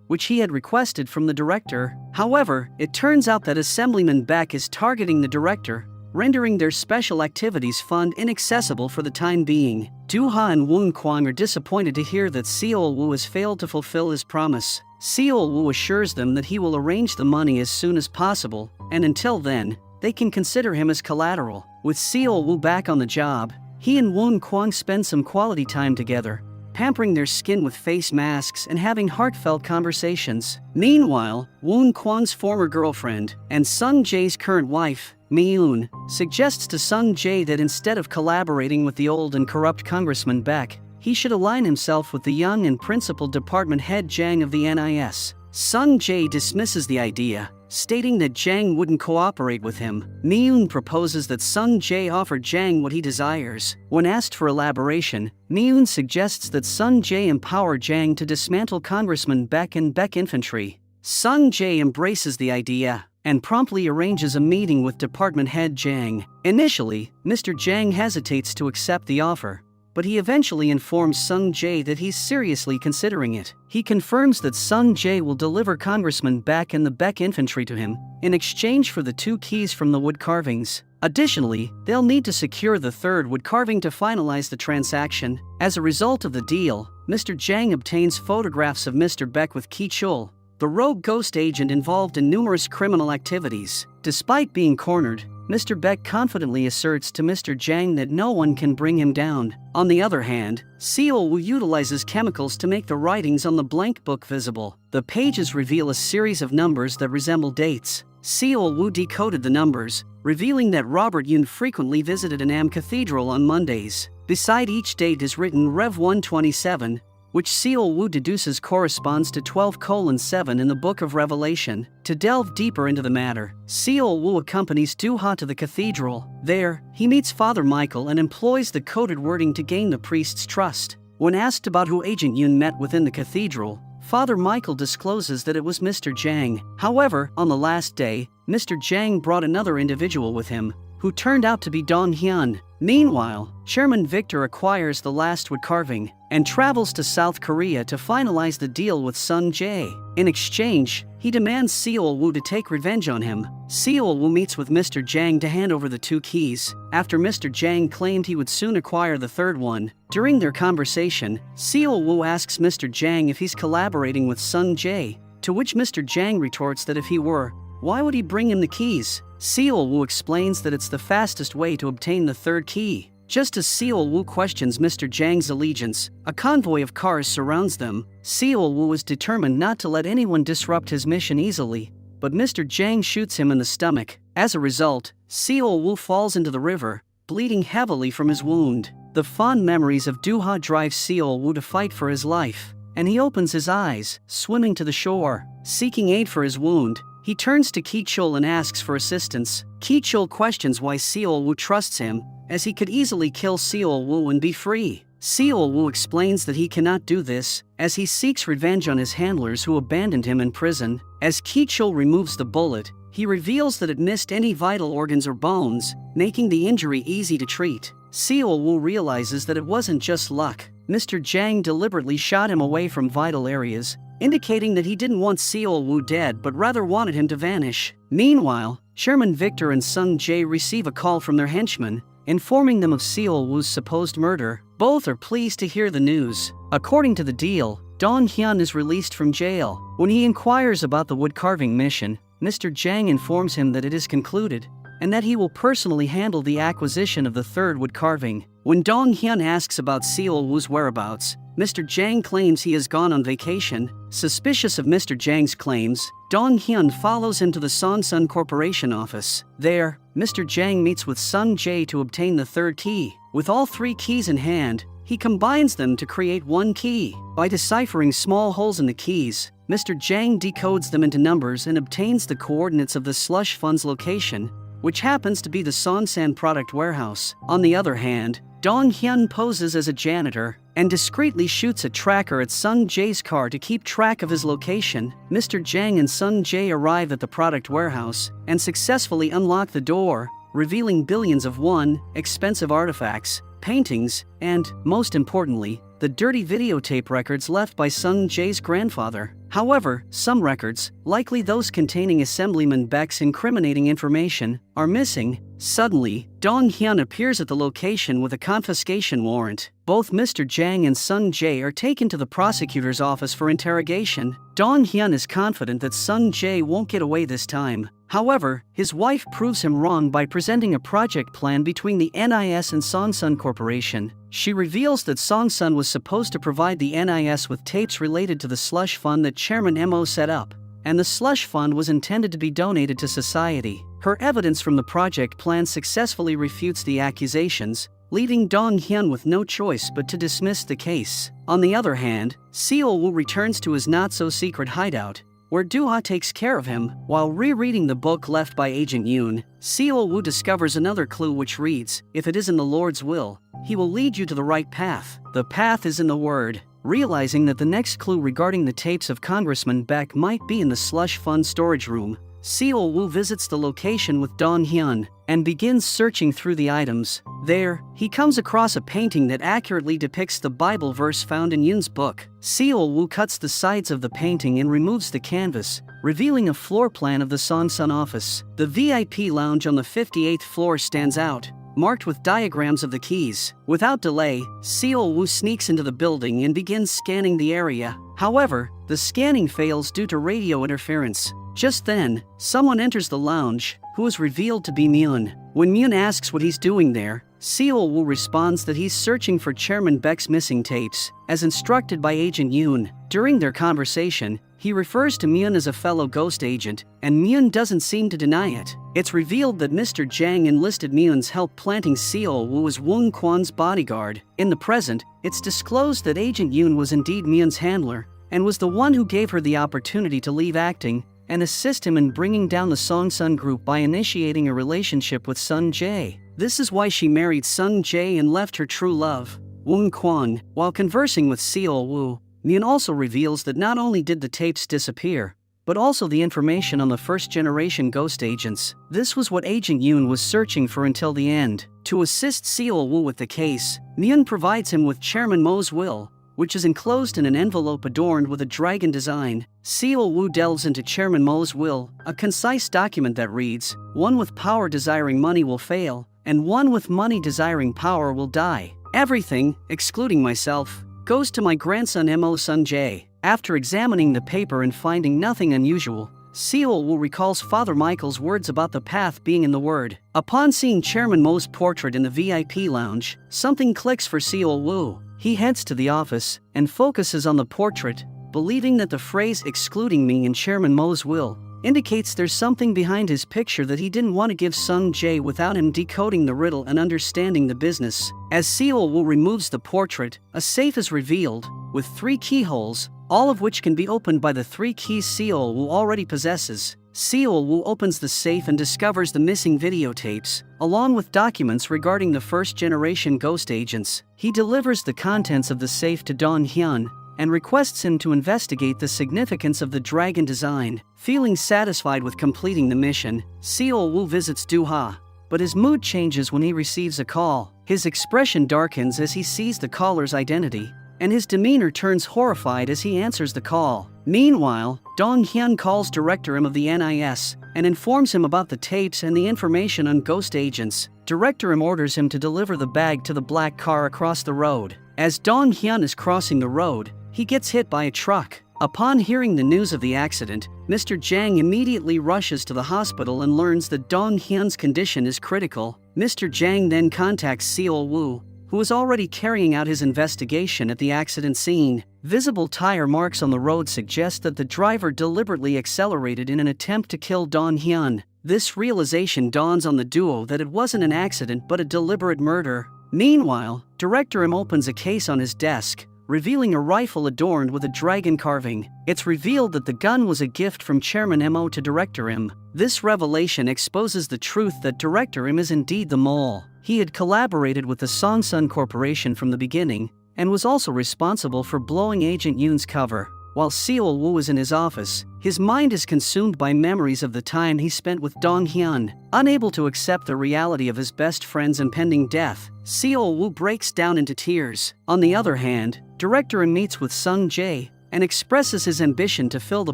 which he had requested from the director. However, it turns out that Assemblyman Baek is targeting the director, rendering their special activities fund inaccessible for the time being. Do-ha and Woon Kwang are disappointed to hear that Seol-woo has failed to fulfill his promise. Seol-woo assures them that he will arrange the money as soon as possible, and until then, they can consider him as collateral. With Seol-woo back on the job, he and Woon Kwang spend some quality time together, pampering their skin with face masks and having heartfelt conversations. Meanwhile, Woon Kwang's former girlfriend and Sung Jae's current wife, Mi-eun, suggests to Sung Jae that instead of collaborating with the old and corrupt Congressman Baek, he should align himself with the young and principled department head Jang of the NIS. Sung Jae dismisses the idea, stating that Jang wouldn't cooperate with him. Mi-eun proposes that Sung Jae offer Jang what he desires. When asked for elaboration, Mi-eun suggests that Sung Jae empower Jang to dismantle Congressman Baek and Baek Infantry. Sung Jae embraces the idea and promptly arranges a meeting with department head Jang. Initially, Mr. Jang hesitates to accept the offer, but he eventually informs Sung Jae that he's seriously considering it. He confirms that Sung Jae will deliver Congressman Baek and the Baek Infantry to him in exchange for the 2 keys from the wood carvings. Additionally, they'll need to secure the third wood carving to finalize the transaction. As a result of the deal, Mr. Jang obtains photographs of Mr. Baek with Ki-chul, the rogue ghost agent involved in numerous criminal activities. Despite being cornered, Mr. Baek confidently asserts to Mr. Jang that no one can bring him down. On the other hand, Seol-woo utilizes chemicals to make the writings on the blank book visible. The pages reveal a series of numbers that resemble dates. Seol-woo decoded the numbers, revealing that Robert Yoon frequently visited Annam Cathedral on Mondays. Beside each date is written Rev 127, which Seol-woo deduces corresponds to 12:7 in the Book of Revelation. To delve deeper into the matter, Seol-woo accompanies Do-ha to the cathedral. There, he meets Father Michael and employs the coded wording to gain the priest's trust. When asked about who Agent Yoon met within the cathedral, Father Michael discloses that it was Mr. Jang. However, on the last day, Mr. Jang brought another individual with him, who turned out to be Dong Hyun. Meanwhile, Chairman Victor acquires the last wood carving and travels to South Korea to finalize the deal with Sung Jae. In exchange, he demands Seol-woo to take revenge on him. Seol-woo meets with Mr. Jang to hand over the 2 keys, after Mr. Jang claimed he would soon acquire the third one. During their conversation, Seol-woo asks Mr. Jang if he's collaborating with Sung Jae, to which Mr. Jang retorts that if he were, why would he bring him the keys? Seol-woo explains that it's the fastest way to obtain the third key. Just as Seol-woo questions Mr. Jang's allegiance, a convoy of cars surrounds them. Seol-woo is determined not to let anyone disrupt his mission easily, but Mr. Jang shoots him in the stomach. As a result, Seol Woo falls into the river, bleeding heavily from his wound. The fond memories of Do-ha drive Seol Woo to fight for his life, and he opens his eyes, swimming to the shore. Seeking aid for his wound, he turns to Ki-chul and asks for assistance. Ki-chul questions why Seol Woo trusts him, as he could easily kill Seol Woo and be free. Seol Woo explains that he cannot do this, as he seeks revenge on his handlers who abandoned him in prison. As Ki-chul removes the bullet, he reveals that it missed any vital organs or bones, making the injury easy to treat. Seol Woo realizes that it wasn't just luck. Mr. Jang deliberately shot him away from vital areas, indicating that he didn't want Seol Woo dead but rather wanted him to vanish. Meanwhile, Chairman Victor and Sung Jae receive a call from their henchmen, informing them of Seol Woo's supposed murder. Both are pleased to hear the news. According to the deal, Dong Hyun is released from jail. When he inquires about the woodcarving mission, Mr. Jang informs him that it is concluded, and that he will personally handle the acquisition of the third woodcarving. When Dong Hyun asks about Seol Woo's whereabouts, Mr. Jang claims he has gone on vacation. Suspicious of Mr. Jang's claims, Dong Hyun follows him to the Sonsun Corporation office. There, Mr. Jang meets with Sung Jae to obtain the third key. With all three keys in hand, he combines them to create one key. By deciphering small holes in the keys, Mr. Jang decodes them into numbers and obtains the coordinates of the slush fund's location, which happens to be the Sonsan product warehouse. On the other hand, Dong Hyun poses as a janitor and discreetly shoots a tracker at Sung Jae's car to keep track of his location. Mr. Jang and Sung Jae arrive at the product warehouse and successfully unlock the door, revealing billions of won, expensive artifacts, paintings, and, most importantly, the dirty videotape records left by Sung Jae's grandfather. However, some records, likely those containing Assemblyman Baek's incriminating information, are missing. Suddenly, Dong Hyun appears at the location with a confiscation warrant. Both Mr. Jang and Sung Jae are taken to the prosecutor's office for interrogation. Dong Hyun is confident that Sung Jae won't get away this time. However, his wife proves him wrong by presenting a project plan between the NIS and Sonsun Corporation. She reveals that Sonsun was supposed to provide the NIS with tapes related to the slush fund that Chairman Mo set up, and the slush fund was intended to be donated to society. Her evidence from the project plan successfully refutes the accusations, leaving Dong Hyun with no choice but to dismiss the case. On the other hand, Seol Woo returns to his not-so-secret hideout, where Do-ha takes care of him. While rereading the book left by Agent Yoon, Seol Woo discovers another clue which reads, "If it is in the Lord's will, he will lead you to the right path." The path is in the Word. Realizing that the next clue regarding the tapes of Congressman Baek might be in the slush fund storage room, Seol Woo visits the location with Dong Hyun and begins searching through the items. There, he comes across a painting that accurately depicts the Bible verse found in Yoon's book. Seol Woo cuts the sides of the painting and removes the canvas, revealing a floor plan of the Sonsun office. The VIP lounge on the 58th floor stands out, marked with diagrams of the keys. Without delay, Seol Woo sneaks into the building and begins scanning the area. However, the scanning fails due to radio interference. Just then, someone enters the lounge, who is revealed to be Myun. When Myun asks what he's doing there, Seol Woo responds that he's searching for Chairman Baek's missing tapes, as instructed by Agent Yoon. During their conversation, he refers to Myun as a fellow ghost agent, and Myun doesn't seem to deny it. It's revealed that Mr. Jang enlisted Myun's help planting Seol Woo as Woong Kwan's bodyguard. In the present, it's disclosed that Agent Yoon was indeed Myun's handler, and was the one who gave her the opportunity to leave acting and assist him in bringing down the Sonsun group by initiating a relationship with Sung Jae. This is why she married Sung Jae and left her true love, Woong Kwan. While conversing with Seol Woo, Myun also reveals that not only did the tapes disappear, but also the information on the first-generation ghost agents. This was what Agent Yoon was searching for until the end. To assist Seol Woo with the case, Myun provides him with Chairman Mo's will, which is enclosed in an envelope adorned with a dragon design. Seol Woo delves into Chairman Mo's will, a concise document that reads, "One with power desiring money will fail, and one with money desiring power will die. Everything, excluding myself, goes to my grandson Mo Sung Jae." After examining the paper and finding nothing unusual, Seol Woo recalls Father Michael's words about the path being in the Word. Upon seeing Chairman Mo's portrait in the VIP lounge, something clicks for Seol Woo. He heads to the office and focuses on the portrait, believing that the phrase "excluding me" in Chairman Mo's will indicates there's something behind his picture that he didn't want to give Sung Jae without him decoding the riddle and understanding the business. As Seol Woo removes the portrait, a safe is revealed, with 3 keyholes, all of which can be opened by the 3 keys Seol Woo already possesses. Seol Woo opens the safe and discovers the missing videotapes, along with documents regarding the first-generation ghost agents. He delivers the contents of the safe to Dong Hyun and requests him to investigate the significance of the dragon design. Feeling satisfied with completing the mission, Seol Woo visits Do-ha, but his mood changes when he receives a call. His expression darkens as he sees the caller's identity, and his demeanor turns horrified as he answers the call. Meanwhile, Dong Hyun calls Director Im of the NIS and informs him about the tapes and the information on ghost agents. Director Im orders him to deliver the bag to the black car across the road. As Dong Hyun is crossing the road, he gets hit by a truck. Upon hearing the news of the accident, Mr. Jang immediately rushes to the hospital and learns that Dong Hyun's condition is critical. Mr. Jang then contacts Seol Woo, who is already carrying out his investigation at the accident scene. Visible tire marks on the road suggest that the driver deliberately accelerated in an attempt to kill Dong Hyun. This realization dawns on the duo that it wasn't an accident but a deliberate murder. Meanwhile, Director Im opens a case on his desk, revealing a rifle adorned with a dragon carving. It's revealed that the gun was a gift from Chairman Mo to Director Im. This revelation exposes the truth that Director Im is indeed the mole. He had collaborated with the Songsun Corporation from the beginning, and was also responsible for blowing Agent Yoon's cover. While Seol Woo is in his office, his mind is consumed by memories of the time he spent with Dong Hyun. Unable to accept the reality of his best friend's impending death, Seol Woo breaks down into tears. On the other hand, Director Im meets with Sung Jae and expresses his ambition to fill the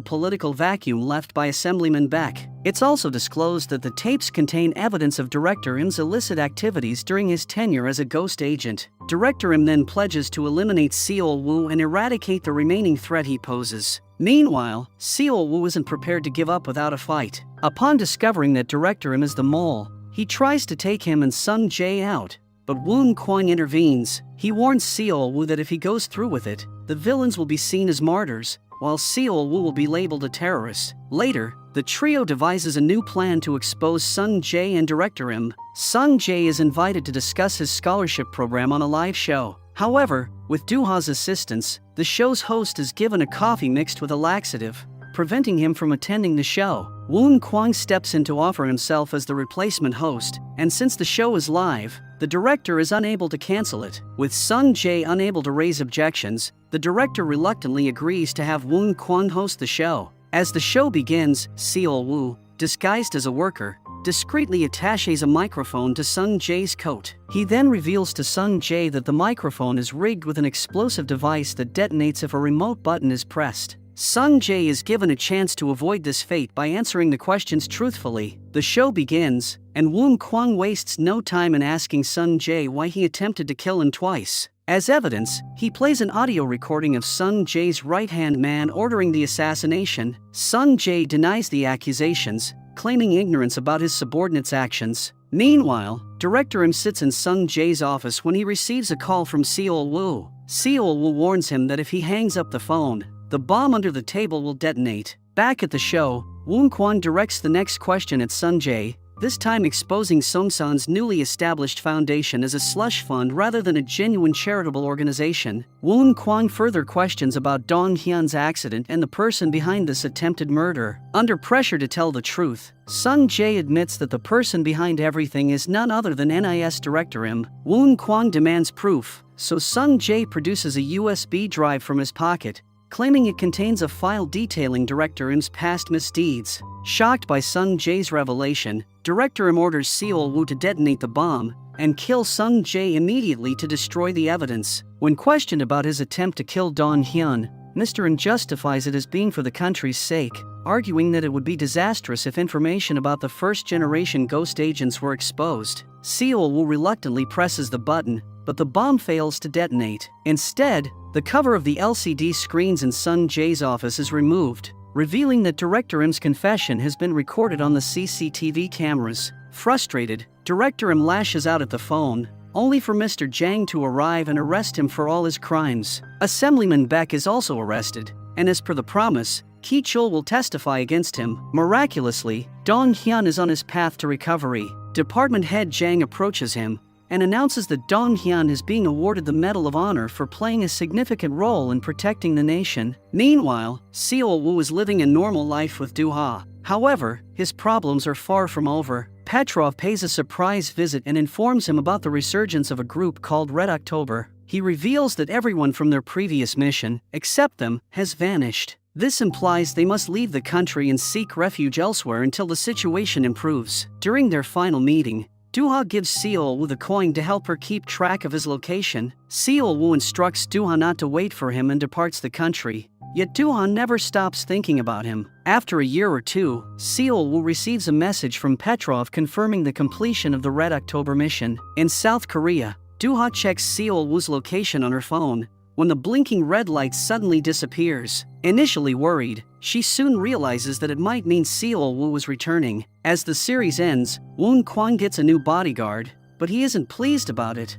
political vacuum left by Assemblyman Baek. It's also disclosed that the tapes contain evidence of Director Im's illicit activities during his tenure as a ghost agent. Director Im then pledges to eliminate Seol Woo and eradicate the remaining threat he poses. Meanwhile, Seol Woo isn't prepared to give up without a fight. Upon discovering that Director Im is the mole, he tries to take him and Sung Jae out, but Woon Kwang intervenes. He warns Seol Woo that if he goes through with it, the villains will be seen as martyrs, while Seol Woo will be labeled a terrorist. Later, the trio devises a new plan to expose Sung Jae and Director Im. Sung Jae is invited to discuss his scholarship program on a live show. However, with Do-ha's assistance, the show's host is given a coffee mixed with a laxative, preventing him from attending the show. Woon Kwang steps in to offer himself as the replacement host, and since the show is live, the director is unable to cancel it. With Sung Jae unable to raise objections, the director reluctantly agrees to have Woon Kwang host the show. As the show begins, Seol Woo, disguised as a worker, discreetly attaches a microphone to Sung Jae's coat. He then reveals to Sung Jae that the microphone is rigged with an explosive device that detonates if a remote button is pressed. Sung Jae is given a chance to avoid this fate by answering the questions truthfully. The show begins, and Woon Kwang wastes no time in asking Sung Jae why he attempted to kill him twice. As evidence, he plays an audio recording of Sung Jae's right-hand man ordering the assassination. Sung Jae denies the accusations, claiming ignorance about his subordinates' actions. Meanwhile, Director Im sits in Sung Jae's office when he receives a call from Seol Woo. Seol Woo warns him that if he hangs up the phone, the bomb under the table will detonate. Back at the show, Woon Kwang directs the next question at Sung Jae, this time exposing Songsun's newly established foundation as a slush fund rather than a genuine charitable organization. Woon Kwang further questions about Dong Hyun's accident and the person behind this attempted murder. Under pressure to tell the truth, Sung Jae admits that the person behind everything is none other than NIS Director Im. Woon Kwang demands proof, so Sung Jae produces a USB drive from his pocket, claiming it contains a file detailing Director Im's past misdeeds. Shocked by Sung Jae's revelation, Director Im orders Seol Woo to detonate the bomb and kill Sung Jae immediately to destroy the evidence. When questioned about his attempt to kill Dong Hyun, Mr. Im justifies it as being for the country's sake, arguing that it would be disastrous if information about the first-generation ghost agents were exposed. Seol Woo reluctantly presses the button, but the bomb fails to detonate. Instead, the cover of the LCD screens in Sung Jae's office is removed, revealing that Director Im's confession has been recorded on the CCTV cameras. Frustrated, Director Im lashes out at the phone, only for Mr. Jang to arrive and arrest him for all his crimes. Assemblyman Baek is also arrested, and as per the promise, Ki Chul will testify against him. Miraculously, Dong Hyun is on his path to recovery. Department head Jang approaches him and announces that Dong Hyun is being awarded the Medal of Honor for playing a significant role in protecting the nation. Meanwhile, Seol Woo is living a normal life with Do-ha. However, his problems are far from over. Petrov pays a surprise visit and informs him about the resurgence of a group called Red October. He reveals that everyone from their previous mission, except them, has vanished. This implies they must leave the country and seek refuge elsewhere until the situation improves. During their final meeting, Do-ha gives Seol Woo the coin to help her keep track of his location. Seol Woo instructs Do-ha not to wait for him and departs the country. Yet Do-ha never stops thinking about him. After a year or two, Seol Woo receives a message from Petrov confirming the completion of the Red October mission. In South Korea, Do-ha checks Seol Woo's location on her phone when the blinking red light suddenly disappears. Initially worried, she soon realizes that it might mean Seol Woo was returning. As the series ends, Woon Kwon gets a new bodyguard, but he isn't pleased about it.